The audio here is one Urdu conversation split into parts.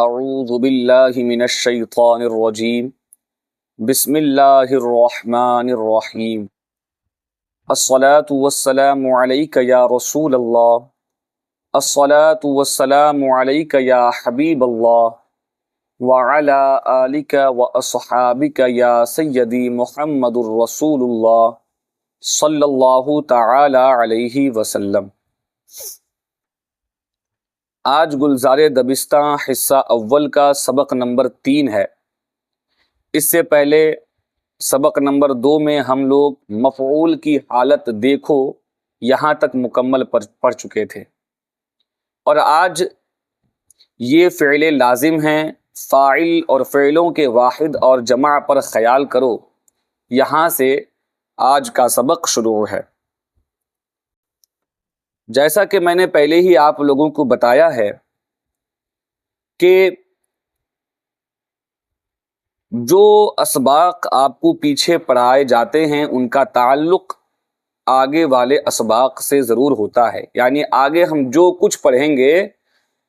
اعوذ باللہ من الشیطان الرجیم بسم اللہ الرحمن الرحیم الصلاة والسلام علیک یا رسول اللہ الصلاة والسلام علیک یا حبیب اللہ وعلی آلک واصحابک یا سیدی محمد الرسول اللہ صلی اللہ تعالی علیہ وسلم۔ آج گلزار دبستہ حصہ اول کا سبق نمبر 3 ہے۔ اس سے پہلے سبق نمبر 2 میں ہم لوگ مفعول کی حالت دیکھو یہاں تک مکمل پڑھ چکے تھے، اور آج یہ فعل لازم ہیں، فاعل اور فعلوں کے واحد اور جمع پر خیال کرو، یہاں سے آج کا سبق شروع ہے۔ جیسا کہ میں نے پہلے ہی آپ لوگوں کو بتایا ہے کہ جو اسباق آپ کو پیچھے پڑھائے جاتے ہیں ان کا تعلق آگے والے اسباق سے ضرور ہوتا ہے، یعنی آگے ہم جو کچھ پڑھیں گے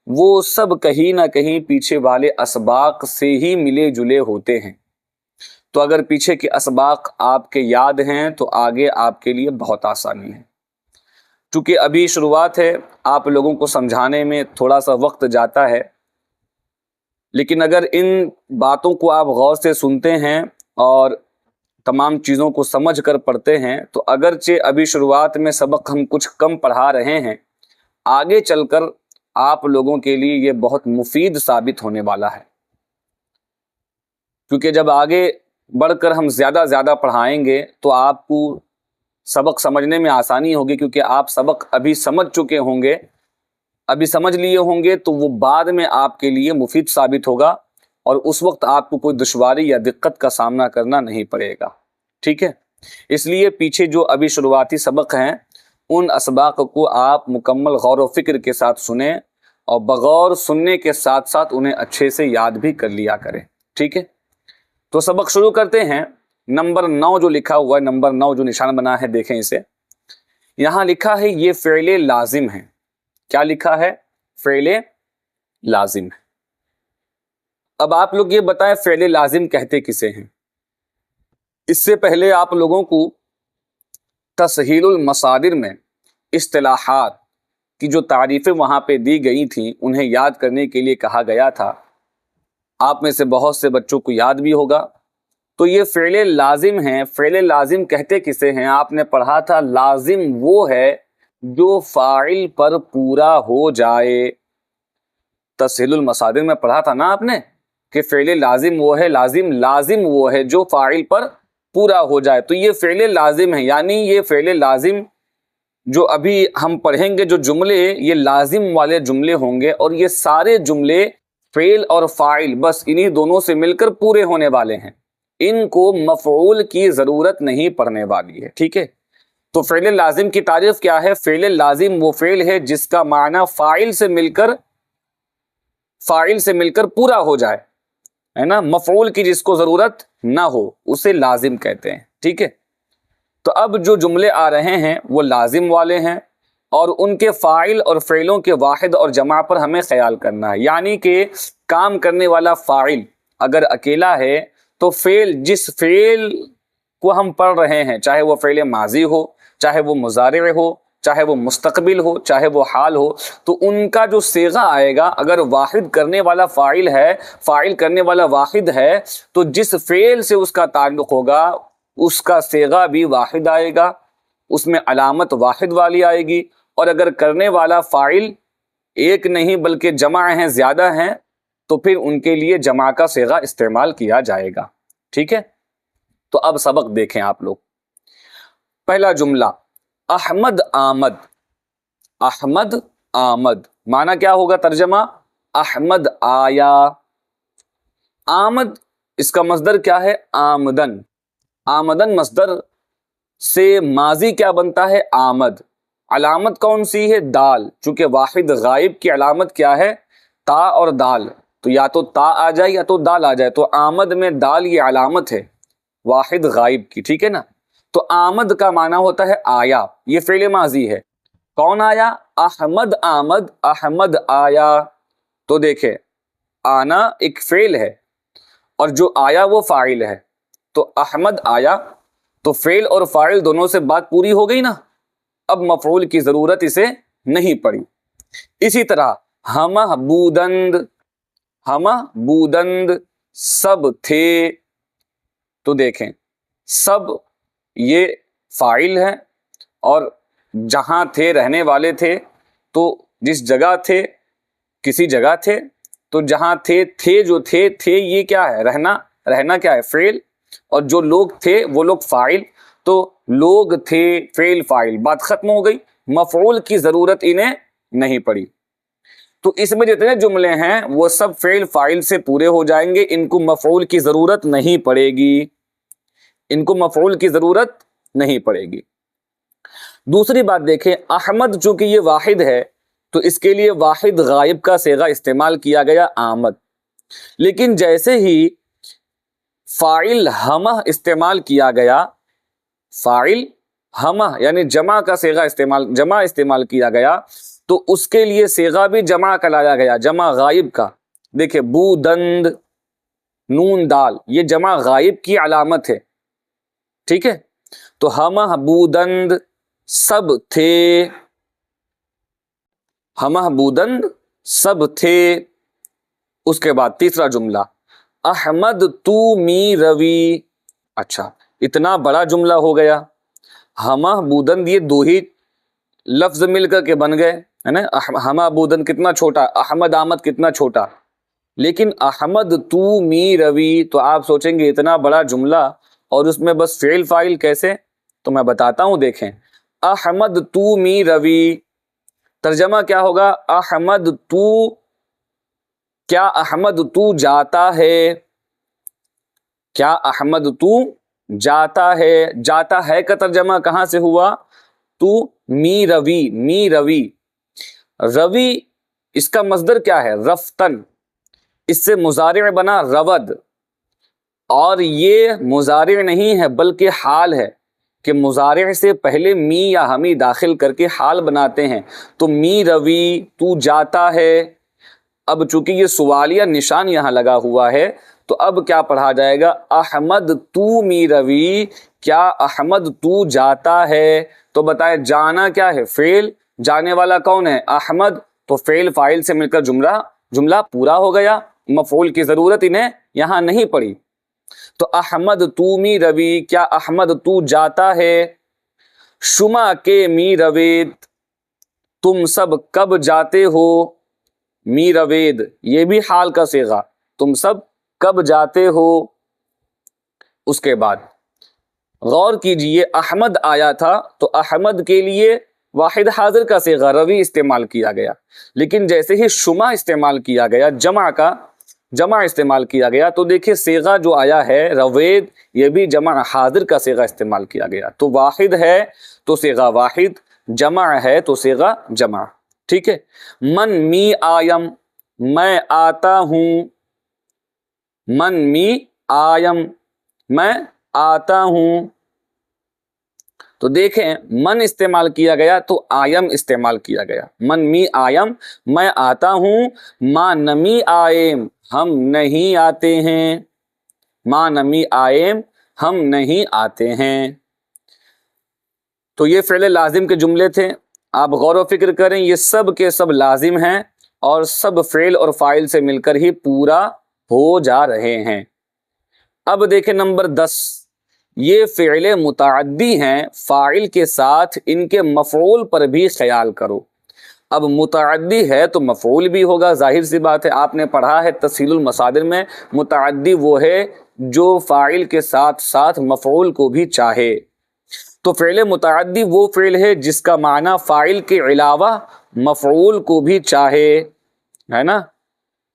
وہ سب کہیں نہ کہیں پیچھے والے اسباق سے ہی ملے جلے ہوتے ہیں۔ تو اگر پیچھے کے اسباق آپ کے یاد ہیں تو آگے آپ کے لیے بہت آسانی ہے۔ چونکہ ابھی شروعات ہے، آپ لوگوں کو سمجھانے میں تھوڑا سا وقت جاتا ہے، لیکن اگر ان باتوں کو آپ غور سے سنتے ہیں اور تمام چیزوں کو سمجھ کر پڑھتے ہیں تو اگرچہ ابھی شروعات میں سبق ہم کچھ کم پڑھا رہے ہیں، آگے چل کر آپ لوگوں کے لیے یہ بہت مفید ثابت ہونے والا ہے، کیونکہ جب آگے بڑھ کر ہم زیادہ پڑھائیں گے تو آپ کو سبق سمجھنے میں آسانی ہوگی، کیونکہ آپ سبق ابھی سمجھ چکے ہوں گے، ابھی سمجھ لیے ہوں گے، تو وہ بعد میں آپ کے لیے مفید ثابت ہوگا اور اس وقت آپ کو کوئی دشواری یا دقت کا سامنا کرنا نہیں پڑے گا۔ ٹھیک ہے، اس لیے پیچھے جو ابھی شروعاتی سبق ہیں ان اسباق کو آپ مکمل غور و فکر کے ساتھ سنیں، اور بغور سننے کے ساتھ ساتھ انہیں اچھے سے یاد بھی کر لیا کریں۔ ٹھیک ہے، تو سبق شروع کرتے ہیں۔ نمبر 9 جو لکھا ہوا ہے، نمبر 9 جو نشان بنا ہے، دیکھیں اسے، یہاں لکھا ہے یہ فعل لازم ہے۔ کیا لکھا ہے؟ فعل لازم ہے۔ اب آپ لوگ یہ بتائیں فعل لازم کہتے کسے ہیں؟ اس سے پہلے آپ لوگوں کو تسہیل المصادر میں اصطلاحات کی جو تعریفیں وہاں پہ دی گئی تھیں انہیں یاد کرنے کے لیے کہا گیا تھا۔ آپ میں سے بہت سے بچوں کو یاد بھی ہوگا۔ تو یہ فعل لازم ہیں۔ فعل لازم کہتے کسے ہیں؟ آپ نے پڑھا تھا لازم وہ ہے جو فاعل پر پورا ہو جائے۔ تسہیل المصادر میں پڑھا تھا نا آپ نے کہ فعل لازم وہ ہے، لازم وہ ہے جو فاعل پر پورا ہو جائے۔ تو یہ فعل لازم ہے، یعنی یہ فعل لازم جو ابھی ہم پڑھیں گے، جو جملے یہ لازم والے جملے ہوں گے، اور یہ سارے جملے فعل اور فاعل بس انہی دونوں سے مل کر پورے ہونے والے ہیں، ان کو مفعول کی ضرورت نہیں پڑنے والی ہے۔ ٹھیک ہے، تو فعل لازم کی تعریف کیا ہے؟ فعل لازم وہ فعل ہے جس کا معنی فاعل سے مل کر پورا ہو جائے، ہے نا، مفعول کی جس کو ضرورت نہ ہو اسے لازم کہتے ہیں۔ ٹھیک ہے، تو اب جو جملے آ رہے ہیں وہ لازم والے ہیں، اور ان کے فاعل اور فعلوں کے واحد اور جمع پر ہمیں خیال کرنا ہے، یعنی کہ کام کرنے والا فاعل اگر اکیلا ہے تو جس فعل کو ہم پڑھ رہے ہیں، چاہے وہ فعل ماضی ہو، چاہے وہ مضارع ہو، چاہے وہ مستقبل ہو، چاہے وہ حال ہو، تو ان کا جو صیغہ آئے گا، اگر واحد کرنے والا فاعل ہے، فاعل کرنے والا واحد ہے، تو جس فعل سے اس کا تعلق ہوگا اس کا صیغہ بھی واحد آئے گا، اس میں علامت واحد والی آئے گی، اور اگر کرنے والا فاعل ایک نہیں بلکہ جمع ہیں، زیادہ ہیں، تو پھر ان کے لیے جمع کا صیغہ استعمال کیا جائے گا۔ ٹھیک ہے، تو اب سبق دیکھیں آپ لوگ۔ پہلا جملہ احمد آمد۔ احمد آمد معنی کیا ہوگا؟ ترجمہ احمد آیا۔ آمد اس کا مصدر کیا ہے؟ آمدن۔ آمدن مصدر سے ماضی کیا بنتا ہے؟ آمد۔ علامت کون سی ہے؟ دال، چونکہ واحد غائب کی علامت کیا ہے؟ تا اور دال، تو یا تو تا آ جائے یا تو دال آ جائے، تو آمد میں دال یہ علامت ہے واحد غائب کی۔ ٹھیک ہے نا، تو آمد کا معنی ہوتا ہے آیا، یہ فعل ماضی ہے۔ کون آیا؟ احمد آمد، احمد آیا۔ تو دیکھیں آنا ایک فعل ہے اور جو آیا وہ فاعل ہے، تو احمد آیا تو فعل اور فاعل دونوں سے بات پوری ہو گئی نا، اب مفعول کی ضرورت اسے نہیں پڑی۔ اسی طرح ہمہ بودند، ہمہ بودند سب تھے، تو دیکھیں سب یہ فاعل ہے اور جہاں تھے رہنے والے تھے، تو جس جگہ تھے کسی جگہ تھے، تو جہاں تھے جو تھے یہ کیا ہے؟ رہنا، رہنا کیا ہے؟ فعل، اور جو لوگ تھے وہ لوگ فاعل، تو لوگ تھے فعل فاعل، بات ختم ہو گئی، مفعول کی ضرورت انہیں نہیں پڑی۔ تو اس میں جتنے جملے ہیں وہ سب فعل فاعل سے پورے ہو جائیں گے، ان کو مفعول کی ضرورت نہیں پڑے گی، ان کو مفعول کی ضرورت نہیں پڑے گی۔ دوسری بات دیکھیں، احمد چونکہ یہ واحد ہے تو اس کے لیے واحد غائب کا صیغہ استعمال کیا گیا آمد، لیکن جیسے ہی فاعل ہمہ استعمال کیا گیا، فاعل ہمہ یعنی جمع کا صیغہ جمع استعمال کیا گیا، تو اس کے لیے صیغہ بھی جمع کا لایا گیا، جمع غائب کا۔ دیکھیں بودند نون دال، یہ جمع غائب کی علامت ہے، ٹھیک ہے؟ تو ہمہ بودند سب تھے، ہمہ بودند سب تھے۔ اس کے بعد تیسرا جملہ احمد تو می روی، اچھا اتنا بڑا جملہ ہو گیا، ہمہ بودند یہ دو ہی لفظ مل کر کے بن گئے ہے نا، ہمہ بودند کتنا چھوٹا، احمد آمد کتنا چھوٹا، لیکن احمد تو می روی، تو آپ سوچیں گے اتنا بڑا جملہ اور اس میں بس فعل فاعل کیسے؟ تو میں بتاتا ہوں، دیکھیں احمد تو می روی، ترجمہ کیا ہوگا؟ احمد تو، کیا احمد تو جاتا ہے، کیا احمد تو جاتا ہے، جاتا ہے کا ترجمہ کہاں سے ہوا؟ تو می روی، می روی، روی اس کا مصدر کیا ہے؟ رفتن، اس سے مضارع بنا رود، اور یہ مضارع نہیں ہے بلکہ حال ہے کہ مضارع سے پہلے می یا ہمی داخل کر کے حال بناتے ہیں، تو می روی تو جاتا ہے۔ اب چونکہ یہ سوالیہ نشان یہاں لگا ہوا ہے تو اب کیا پڑھا جائے گا؟ احمد تو می روی، کیا احمد تو جاتا ہے؟ تو بتائے جانا کیا ہے؟ فعل، جانے والا کون ہے؟ احمد، تو فعل فاعل سے مل کر جملہ پورا ہو گیا، مفعول کی ضرورت انہیں یہاں نہیں پڑی۔ تو احمد تو می روی، کیا احمد تو جاتا ہے؟ شما کے می روید، تم سب کب جاتے ہو؟ می روید یہ بھی حال کا صیغہ، تم سب کب جاتے ہو؟ اس کے بعد غور کیجئے، احمد آیا تھا تو احمد کے لیے واحد حاضر کا صیغہ روی استعمال کیا گیا، لیکن جیسے ہی شما استعمال کیا گیا، جمع استعمال کیا گیا، تو دیکھیں صیغہ جو آیا ہے روید، یہ بھی جمع حاضر کا صیغہ استعمال کیا گیا، تو واحد ہے تو صیغہ واحد، جمع ہے تو صیغہ جمع، ٹھیک ہے؟ من می آیم، میں آتا ہوں، من می آیم، میں آتا ہوں، تو دیکھیں من استعمال کیا گیا تو آیم استعمال کیا گیا، من می آیم میں آتا ہوں، ما نمی آئیم ہم نہیں آتے ہیں، ما نمی آئیم ہم نہیں آتے ہیں۔ تو یہ فعل لازم کے جملے تھے، آپ غور و فکر کریں، یہ سب کے سب لازم ہیں اور سب فعل اور فاعل سے مل کر ہی پورا ہو جا رہے ہیں۔ اب دیکھیں نمبر 10، یہ فعل متعدی ہیں، فاعل کے ساتھ ان کے مفعول پر بھی خیال کرو۔ اب متعدی ہے تو مفعول بھی ہوگا، ظاہر سی بات ہے، آپ نے پڑھا ہے تسہیل المصادر میں، متعدی وہ ہے جو فاعل کے ساتھ ساتھ مفعول کو بھی چاہے۔ تو فعل متعدی وہ فعل ہے جس کا معنی فاعل کے علاوہ مفعول کو بھی چاہے، ہے نا؟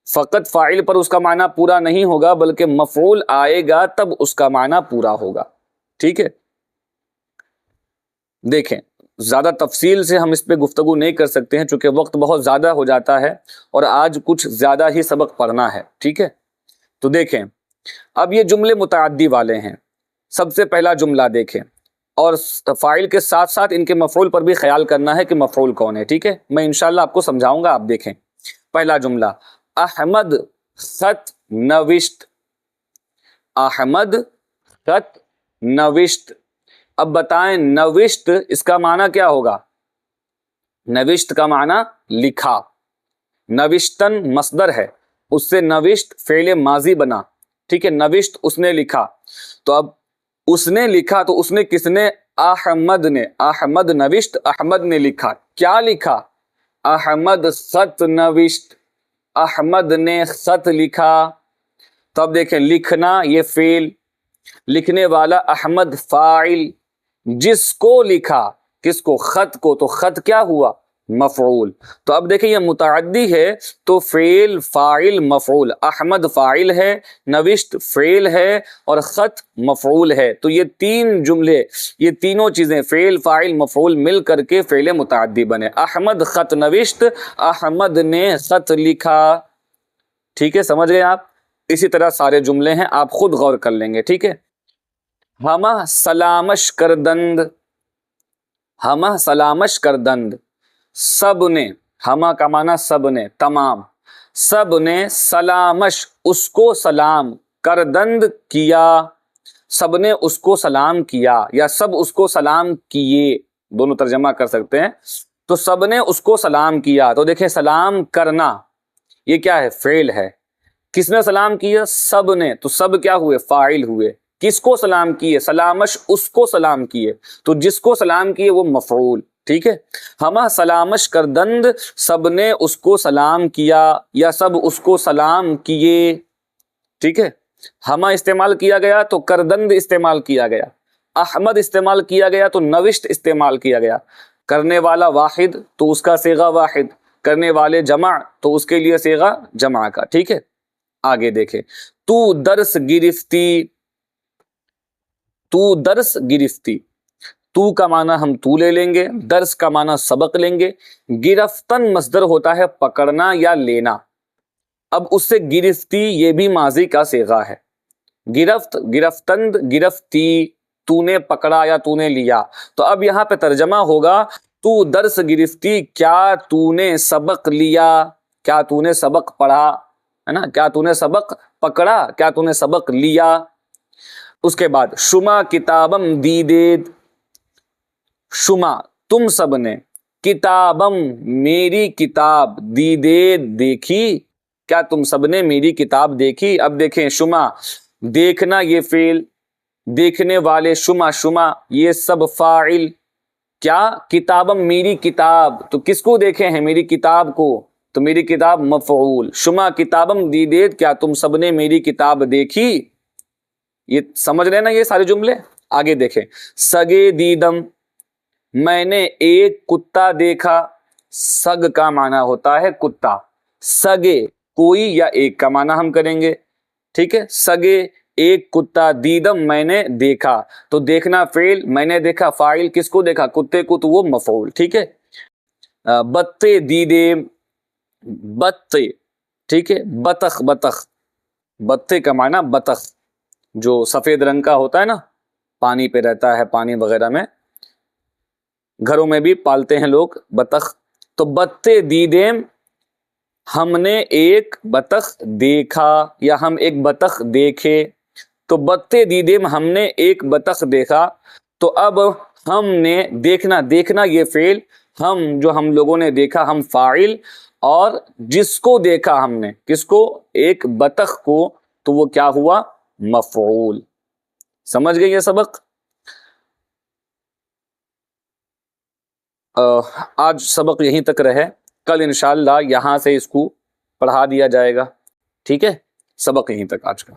فقط فاعل پر اس کا معنی پورا نہیں ہوگا بلکہ مفعول آئے گا تب اس کا معنی پورا ہوگا، ٹھیک ہے؟ دیکھیں زیادہ تفصیل سے ہم اس پہ گفتگو نہیں کر سکتے ہیں چونکہ وقت بہت زیادہ ہو جاتا ہے اور آج کچھ زیادہ ہی سبق پڑھنا ہے، ٹھیک ہے؟ تو دیکھیں اب یہ جملے متعدی والے ہیں، سب سے پہلا جملہ دیکھیں اور فاعل کے ساتھ ساتھ ان کے مفعول پر بھی خیال کرنا ہے کہ مفعول کون ہے، ٹھیک ہے؟ میں انشاءاللہ آپ کو سمجھاؤں گا، آپ دیکھیں پہلا جملہ احمد خط نوشت، احمد خط نوشت۔ اب بتائیں نوشت اس کا معنی کیا ہوگا؟ نوشت کا معنی لکھا، نوشتن مصدر ہے، اس سے نوشت فعل ماضی بنا، ٹھیک ہے، نوشت اس نے لکھا۔ تو اب اس نے لکھا تو اس نے کس نے؟ احمد نے، احمد نوشت، احمد نے لکھا۔ کیا لکھا؟ احمد خط نوشت، احمد نے خط لکھا۔ تو اب دیکھیں لکھنا یہ فعل، لکھنے والا احمد فاعل، جس کو لکھا، کس کو؟ خط کو، تو خط کیا ہوا؟ مفعول۔ تو اب دیکھیں یہ متعدی ہے تو فعل فاعل مفعول، احمد فاعل ہے، نوشت فعل ہے اور خط مفعول ہے۔ تو یہ تین جملے، یہ تینوں چیزیں فعل فاعل مفعول مل کر کے فعل متعدی بنے۔ احمد خط نوشت، احمد نے خط لکھا۔ ٹھیک ہے، سمجھ گئے آپ؟ اسی طرح سارے جملے ہیں، آپ خود غور کر لیں گے، ٹھیک ہے۔ ہمہ سلامش کردند، ہمہ سلامش کردند، سب نے، ہمہ کا معنی سب نے، تمام، سب نے سلامش اس کو سلام، کردند کیا، سب نے اس کو سلام کیا یا سب اس کو سلام کیے، دونوں ترجمہ کر سکتے ہیں۔ تو سب نے اس کو سلام کیا، تو دیکھیں سلام کرنا یہ کیا ہے؟ فعل ہے۔ کس نے سلام کیا؟ سب نے، تو سب کیا ہوئے؟ فاعل ہوئے۔ کس کو سلام کیے؟ سلامش اس کو سلام کیے، تو جس کو سلام کیے وہ مفعول، ٹھیک ہے۔ ہمہ سلامش کردند، سب نے اس کو سلام کیا یا سب اس کو سلام کیے، ٹھیک ہے۔ ہمہ استعمال کیا گیا تو کردند استعمال کیا گیا، احمد استعمال کیا گیا تو نوشت استعمال کیا گیا۔ کرنے والا واحد تو اس کا صیغہ واحد، کرنے والے جمع تو اس کے لیے صیغہ جمع کا، ٹھیک ہے۔ آگے دیکھیں، تو درس گرفتی، تو درس گرفتی، تو کا معنی ہم تو لے لیں گے، درس کا معنی سبق لیں گے۔ گرفتن مصدر ہوتا ہے پکڑنا یا لینا، اب اس سے گرفتی یہ بھی ماضی کا صیغہ ہے۔ گرفت، گرفتند، گرفتی، تو نے پکڑا یا تو نے لیا۔ تو اب یہاں پہ ترجمہ ہوگا تو درس گرفتی، کیا تو نے سبق لیا، کیا تو نے سبق پڑھا، ہے نا، کیا تو نے سبق پکڑا، کیا تو نے سبق لیا۔ اس کے بعد شما کتابم دیدید، شما تم سب نے، کتابم میری کتاب، دیدید دیکھی، کیا تم سب نے میری کتاب دیکھی۔ اب دیکھیں شما دیکھنا یہ فعل، دیکھنے والے شما، شما یہ سب فاعل، کیا کتابم میری کتاب، تو کس کو دیکھے ہیں؟ میری کتاب کو، تو میری کتاب مفعول۔ شما کتابم دیدید، کیا تم سب نے میری کتاب دیکھی۔ یہ سمجھ رہے نا یہ سارے جملے؟ آگے دیکھیں، سگے دیدم، میں نے ایک کتا دیکھا، سگ کا معنی ہوتا ہے کتا، سگے کوئی یا ایک کا معنی ہم کریں گے، ٹھیک ہے۔ سگے ایک کتا، دیدم میں نے دیکھا، تو دیکھنا فعل، میں نے دیکھا فاعل، کس کو دیکھا؟ کتے کو، تو وہ مفعول، ٹھیک ہے۔ بتے دیدے، بتے، ٹھیک ہے۔ بطخ، بطخ، بتے کا معنی بطخ، جو سفید رنگ کا ہوتا ہے نا، پانی پہ رہتا ہے، پانی وغیرہ میں، گھروں میں بھی پالتے ہیں لوگ بطخ۔ تو بتے دیدیم، ہم نے ایک بطخ دیکھا یا ہم ایک بطخ دیکھے، تو بتے دیدیم ہم نے ایک بطخ دیکھا۔ تو اب ہم نے دیکھنا، دیکھنا یہ فعل، ہم جو ہم لوگوں نے دیکھا ہم فاعل، اور جس کو دیکھا ہم نے، کس کو؟ ایک بطخ کو، تو وہ کیا ہوا؟ مفعول۔ سمجھ گئے یہ سبق؟ آج سبق یہیں تک رہے، کل انشاءاللہ یہاں سے اس کو پڑھا دیا جائے گا، ٹھیک ہے۔ سبق یہیں تک آج کا۔